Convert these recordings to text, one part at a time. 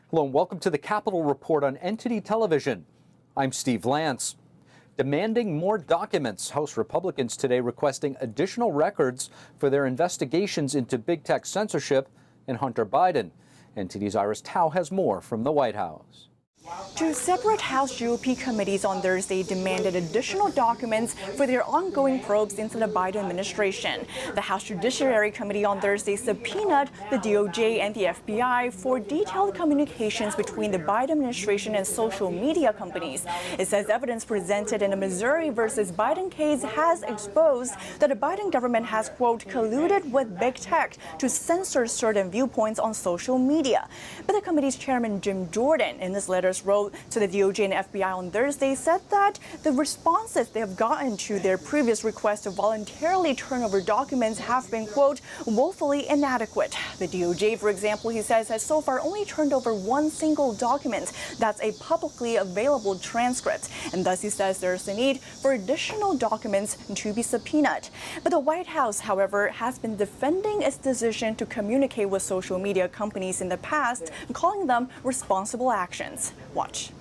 Hello and welcome to the Capitol Report on Entity Television. I'm Steve Lance. Demanding more documents, House Republicans today requesting additional records for their investigations into big tech censorship and Hunter Biden. NTD's Iris Tao has more from the White House. Two separate House GOP committees on Thursday demanded additional documents for their ongoing probes into the Biden administration. The House Judiciary Committee on Thursday subpoenaed the DOJ and the FBI for detailed communications between the Biden administration and social media companies. It says evidence presented in the Missouri versus Biden case has exposed that the Biden government has, quote, colluded with big tech to censor certain viewpoints on social media. But the committee's chairman, Jim Jordan, in his letters wrote to the DOJ and FBI on Thursday, said that the responses they have gotten to their previous request to voluntarily turn over documents have been, quote, woefully inadequate. The DOJ, for example, he says, has so far only turned over one single document. That's a publicly available transcript. And thus, he says there's a need for additional documents to be subpoenaed. But the White House, however, has been defending its decision to communicate with social media companies in the past, calling them responsible actions. Watch.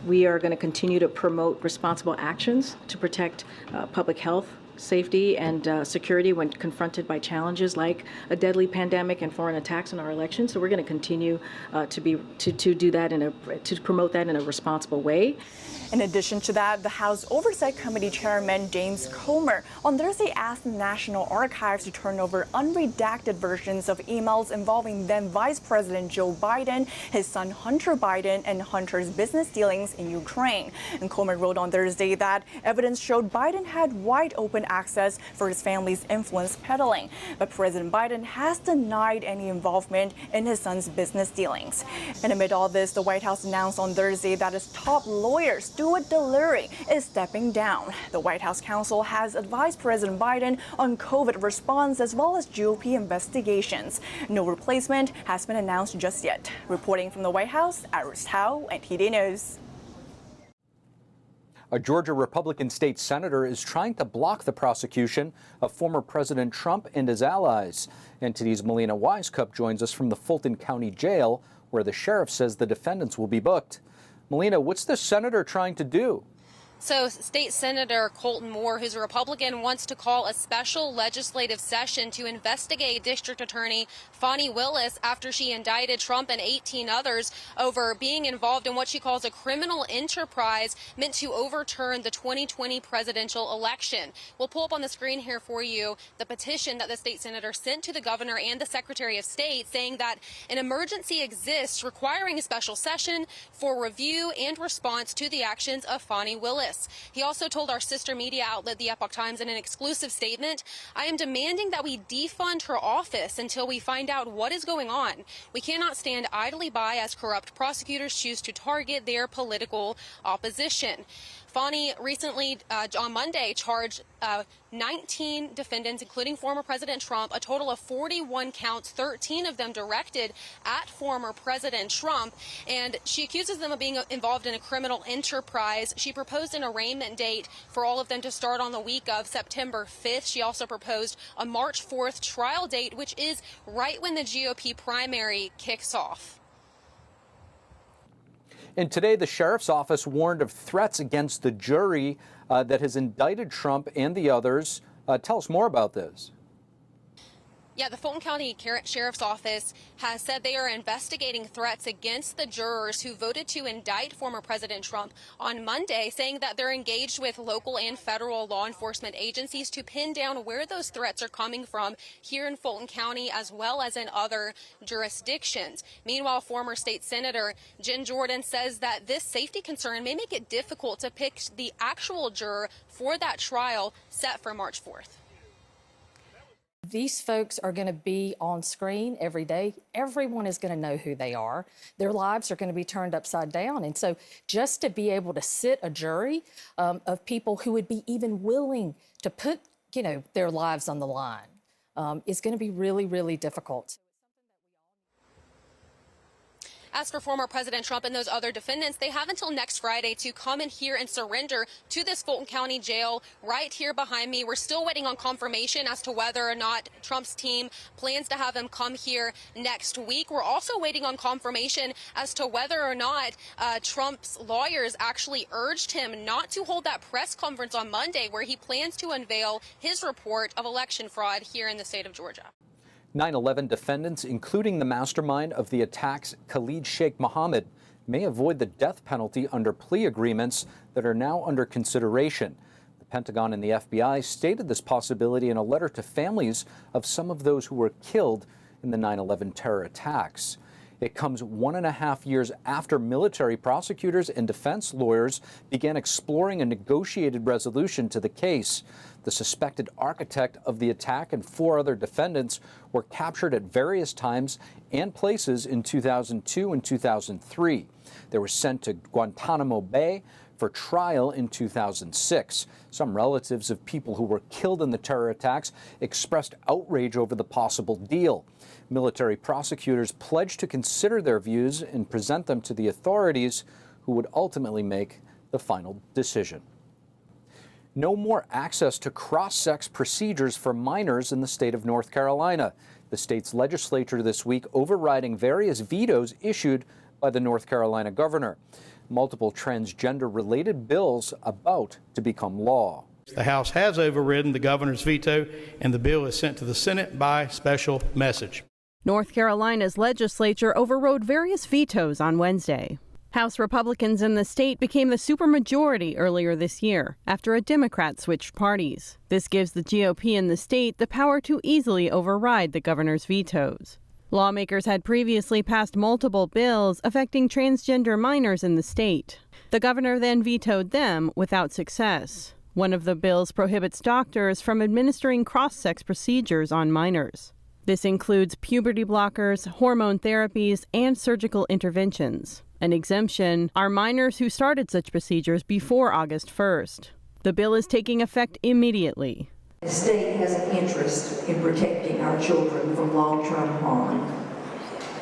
We are going to continue to promote responsible actions to protect public health, safety, and security when confronted by challenges like a deadly pandemic and foreign attacks on our elections. So we're going to continue to do that to promote that in a responsible way. In addition to that, the House Oversight Committee Chairman James Comer on Thursday asked the National Archives to turn over unredacted versions of emails involving then Vice President Joe Biden, his son Hunter Biden, and Hunter's business dealings in Ukraine. And Comer wrote on Thursday that evidence showed Biden had wide open access for his family's influence peddling. But President Biden has denied any involvement in his son's business dealings. And amid all this, the White House announced on Thursday that his top lawyer, Stuart Delury, is stepping down. The White House counsel has advised President Biden on COVID response as well as GOP investigations. No replacement has been announced just yet. Reporting from the White House, Iris Tao, NTD News. A Georgia Republican state senator is trying to block the prosecution of former President Trump and his allies. NTD's Melina Wisecup joins us from the Fulton County Jail, where the sheriff says the defendants will be booked. Melina, what's the senator trying to do? So State Senator Colton Moore, who's a Republican, wants to call a special legislative session to investigate District Attorney Fani Willis after she indicted Trump and 18 others over being involved in what she calls a criminal enterprise meant to overturn the 2020 presidential election. We'll pull up on the screen here for you the petition that the state senator sent to the governor and the Secretary of State saying that an emergency exists requiring a special session for review and response to the actions of Fani Willis. He also told our sister media outlet, the Epoch Times, in an exclusive statement, "I am demanding that we defund her office until we find out what is going on. We cannot stand idly by as corrupt prosecutors choose to target their political opposition." Fani recently, on Monday, charged 19 defendants, including former President Trump, a total of 41 counts, 13 of them directed at former President Trump. And she accuses them of being involved in a criminal enterprise. She proposed an arraignment date for all of them to start on the week of September 5th. She also proposed a March 4th trial date, which is right when the GOP primary kicks off. And today, the sheriff's office warned of threats against the jury that has indicted Trump and the others. Tell us more about this. Yeah, the Fulton County Sheriff's Office has said they are investigating threats against the jurors who voted to indict former President Trump on Monday, saying that they're engaged with local and federal law enforcement agencies to pin down where those threats are coming from here in Fulton County as well as in other jurisdictions. Meanwhile, former state senator Jim Jordan says that this safety concern may make it difficult to pick the actual juror for that trial set for March 4th. These folks are going to be on screen every day. Everyone is going to know who they are. Their lives are going to be turned upside down. And so just to be able to sit a jury of people who would be even willing to put, their lives on the line is going to be really, really difficult. As for former President Trump and those other defendants, they have until next Friday to come in here and surrender to this Fulton County jail right here behind me. We're still waiting on confirmation as to whether or not Trump's team plans to have him come here next week. We're also waiting on confirmation as to whether or not Trump's lawyers actually urged him not to hold that press conference on Monday where he plans to unveil his report of election fraud here in the state of Georgia. 9/11 defendants, including the mastermind of the attacks, Khalid Sheikh Mohammed, may avoid the death penalty under plea agreements that are now under consideration. The Pentagon and the FBI stated this possibility in a letter to families of some of those who were killed in the 9/11 terror attacks. It comes 1.5 years after military prosecutors and defense lawyers began exploring a negotiated resolution to the case. The suspected architect of the attack and 4 other defendants were captured at various times and places in 2002 and 2003. They were sent to Guantanamo Bay for trial in 2006. Some relatives of people who were killed in the terror attacks expressed outrage over the possible deal. Military prosecutors pledged to consider their views and present them to the authorities, who would ultimately make the final decision. No more access to cross-sex procedures for minors in the state of North Carolina. The state's legislature this week overriding various vetoes issued by the North Carolina governor. Multiple transgender-related bills about to become law. The House has overridden the governor's veto, and the bill is sent to the Senate by special message. North Carolina's legislature overrode various vetoes on Wednesday. House Republicans in the state became the supermajority earlier this year after a Democrat switched parties. This gives the GOP in the state the power to easily override the governor's vetoes. Lawmakers had previously passed multiple bills affecting transgender minors in the state. The governor then vetoed them without success. One of the bills prohibits doctors from administering cross-sex procedures on minors. This includes puberty blockers, hormone therapies, and surgical interventions. An exemption are minors who started such procedures before August 1st. The bill is taking effect immediately. The state has an interest in protecting our children from long-term harm.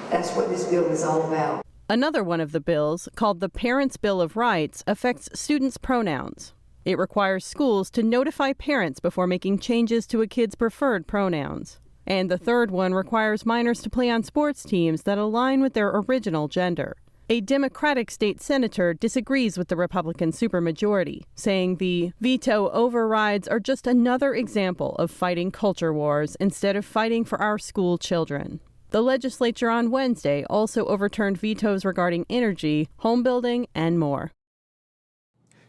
That's what this bill is all about. Another one of the bills, called the Parents' Bill of Rights, affects students' pronouns. It requires schools to notify parents before making changes to a kid's preferred pronouns. And the third one requires minors to play on sports teams that align with their original gender. A Democratic state senator disagrees with the Republican supermajority, saying the veto overrides are just another example of fighting culture wars instead of fighting for our school children. The legislature on Wednesday also overturned vetoes regarding energy, home building, and more.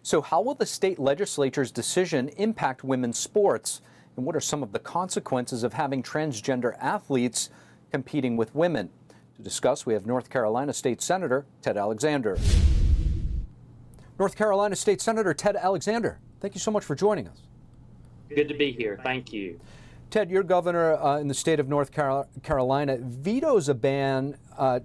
So how will the state legislature's decision impact women's sports? And what are some of the consequences of having transgender athletes competing with women? To discuss, we have North Carolina State Senator Ted Alexander. North Carolina State Senator Ted Alexander, thank you so much for joining us. Good to be here. Thank you. Ted, your governor in the state of North Carolina vetoes a ban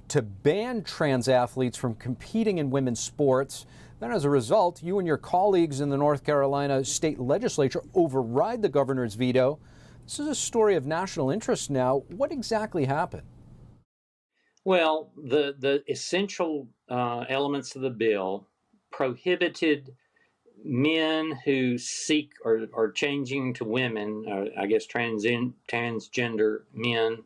to ban trans athletes from competing in women's sports. Then as a result, you and your colleagues in the North Carolina state legislature override the governor's veto. This is a story of national interest now. What exactly happened? Well, the essential elements of the bill prohibited men who seek or are changing to women, I guess transgender men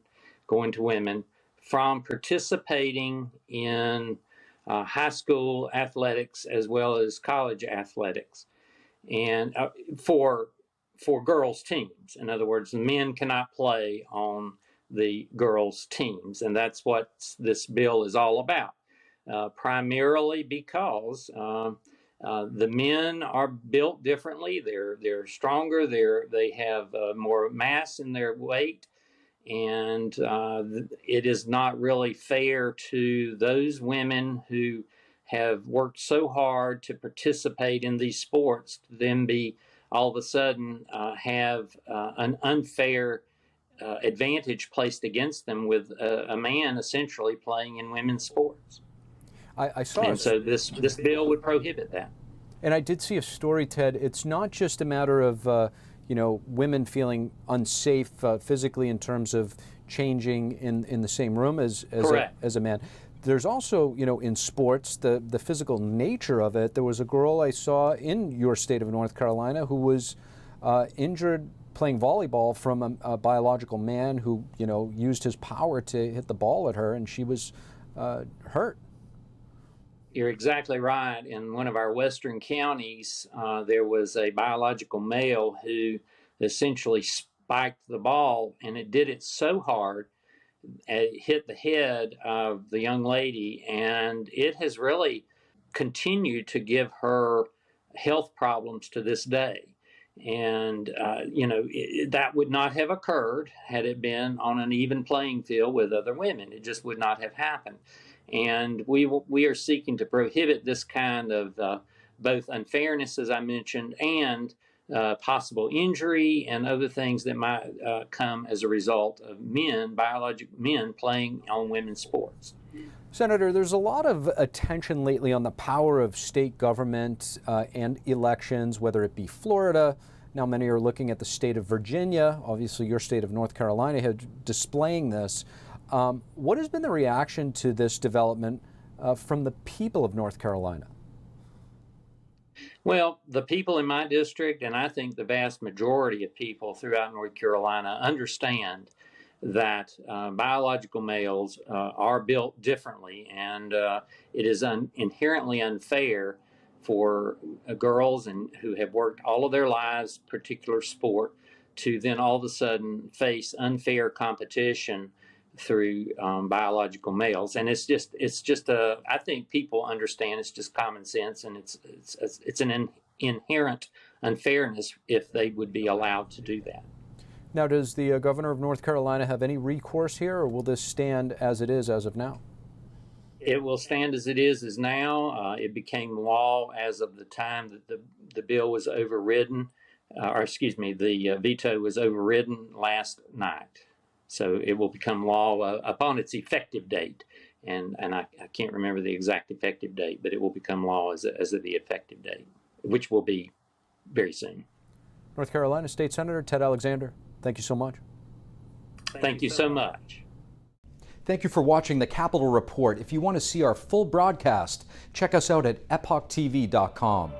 going to women, from participating in high school athletics as well as college athletics, and for girls' teams. In other words, the men cannot play on the girls' teams, and that's what this bill is all about. Primarily because the men are built differently. They're stronger. They have more mass in their weight, and it is not really fair to those women who have worked so hard to participate in these sports to then be all of a sudden have an unfair advantage placed against them with a man essentially playing in women's sports. I saw and so this bill would prohibit that. And I did see a story, Ted. It's not just a matter of women feeling unsafe physically in terms of changing in the same room as a man. there's also, in sports, the physical nature of it. There was a girl I saw in your state of North Carolina who was injured playing volleyball from a biological man who, used his power to hit the ball at her, and she was hurt. You're exactly right. In one of our western counties, there was a biological male who essentially spiked the ball, and it did it so hard, it hit the head of the young lady, and it has really continued to give her health problems to this day. And, that would not have occurred had it been on an even playing field with other women. It just would not have happened. And we are seeking to prohibit this kind of both unfairness, as I mentioned, and possible injury and other things that might come as a result of biological men playing on women's sports. Senator, there's a lot of attention lately on the power of state government and elections, whether it be Florida. Now many are looking at the state of Virginia. Obviously, your state of North Carolina displaying this. What has been the reaction to this development from the people of North Carolina? Well, the people in my district, and I think the vast majority of people throughout North Carolina, understand that biological males are built differently, and it is inherently unfair for girls who have worked all of their lives particular sport to then all of a sudden face unfair competition through biological males. And it's just I think people understand it's just common sense, and it's an inherent unfairness if they would be allowed to do that. Now, does the governor of North Carolina have any recourse here, or will this stand as it is as of now? It will stand as it is now. It became law as of the time that the bill was overridden, the veto was overridden last night. So it will become law upon its effective date. And I can't remember the exact effective date, but it will become law as of the effective date, which will be very soon. North Carolina State Senator Ted Alexander, thank you so much. Thank you so much. Thank you for watching the Capitol Report. If you want to see our full broadcast, check us out at epochtv.com.